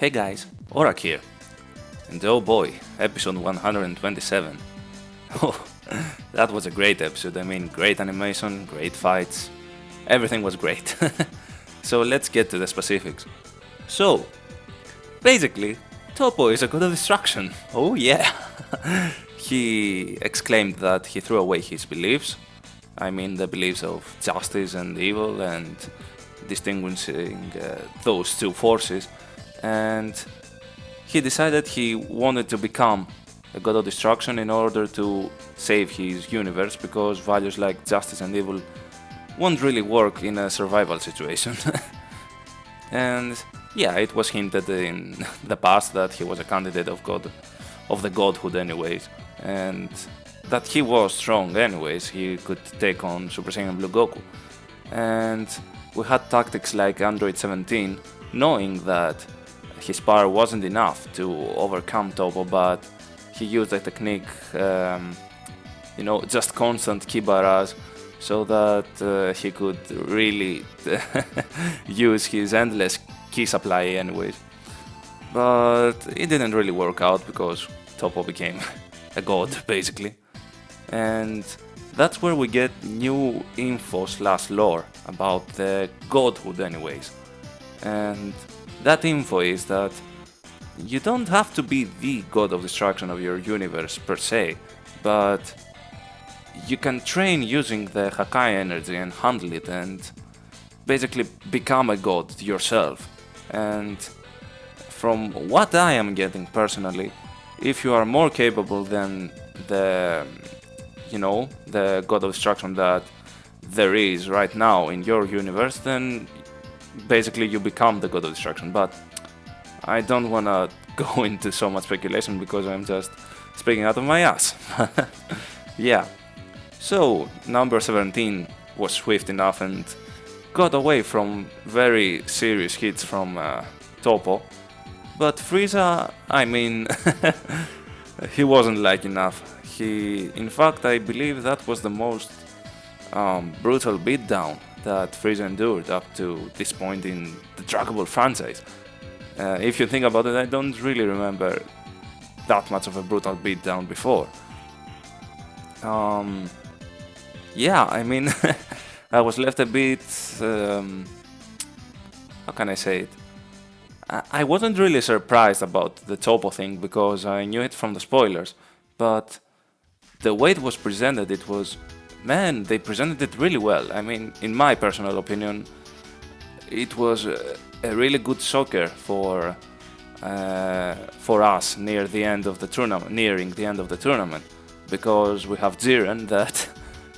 Hey guys, Orack here. And oh boy, episode 127. Oh, that was a great episode. I mean, great animation, great fights. Everything was great. So let's get to the specifics. So, basically, Topo is a god of destruction. Oh yeah. He exclaimed that he threw away his beliefs. I mean, the beliefs of justice and evil and distinguishing those two forces. And he decided he wanted to become a god of destruction in order to save his universe, because values like justice and evil won't really work in a survival situation. And yeah, it was hinted in the past that he was a candidate of the godhood anyways, and that he was strong anyways. He could take on Super Saiyan Blue Goku. And we had tactics like Android 17, knowing that his power wasn't enough to overcome Topo, but he used a technique, just constant ki barrage, so that he could really use his endless ki supply anyways. But it didn't really work out because Topo became a god basically. And that's where we get new info / lore about the godhood anyways. And that info is that you don't have to be the god of destruction of your universe per se, but you can train using the Hakai energy and handle it and basically become a god yourself. And from what I am getting personally, if you are more capable than the god of destruction that there is right now in your universe, then basically you become the god of destruction. But I don't wanna go into so much speculation because I'm just speaking out of my ass. Yeah. So number 17 was swift enough and got away from very serious hits from Topo. But Frieza, I mean, he wasn't like enough. In fact, I believe that was the most brutal beatdown that Frieza endured up to this point in the Dragon Ball franchise. If you think about it, I don't really remember that much of a brutal beatdown before. Yeah, I mean, I was left a bit, how can I say it? I wasn't really surprised about the Topo thing because I knew it from the spoilers, but the way it was presented, they presented it really well. I mean, in my personal opinion, it was a really good shocker for us nearing the end of the tournament, because we have Jiren that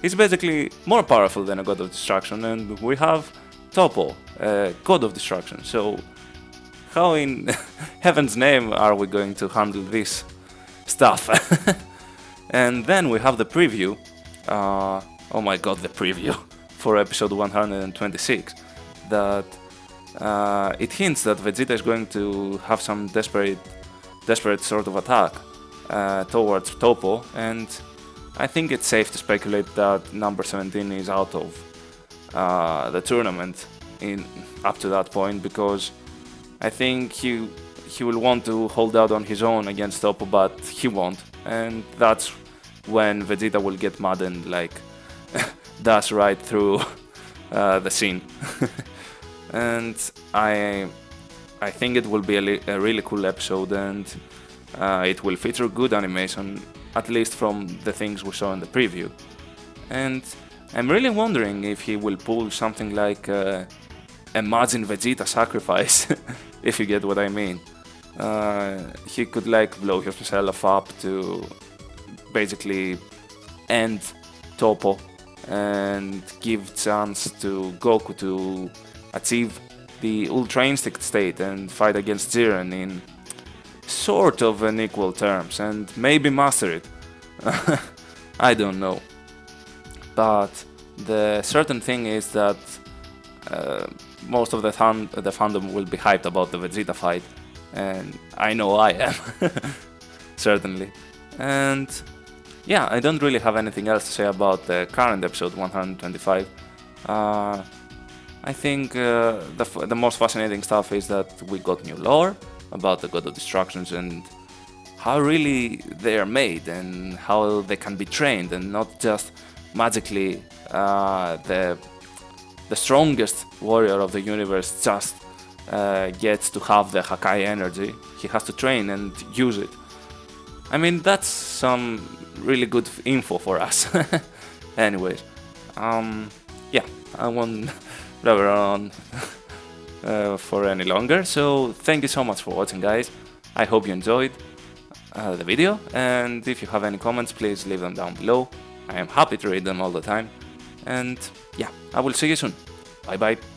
is basically more powerful than a god of destruction, and we have Topo, a god of destruction. So how in heaven's name are we going to handle this stuff? And then we have the preview. Oh my god, the preview for episode 126. That it hints that Vegeta is going to have some desperate sort of attack towards Topo, and I think it's safe to speculate that number 17 is out of the tournament up to that point, because I think he will want to hold out on his own against Topo, but he won't, and that's when Vegeta will get mad and dash right through the scene. And I think it will be a really cool episode, and it will feature good animation, at least from the things we saw in the preview. And I'm really wondering if he will pull something like Imagine Vegeta sacrifice, if you get what I mean. He could blow himself up to basically end Topo and give chance to Goku to achieve the Ultra Instinct state and fight against Jiren in sort of an equal terms and maybe master it. I don't know. But the certain thing is that most of the fandom will be hyped about the Vegeta fight, and I know I am. Certainly. And yeah, I don't really have anything else to say about the current episode 125. I think the most fascinating stuff is that we got new lore, about the God of Destructions and how really they are made and how they can be trained, and not just magically the strongest warrior of the universe just gets to have the Hakai energy. He has to train and use it. I mean, that's some really good info for us. Anyways, yeah, I won't blabber on for any longer. So thank you so much for watching, guys. I hope you enjoyed the video, and if you have any comments, please leave them down below. I am happy to read them all the time. And yeah, I will see you soon. Bye bye.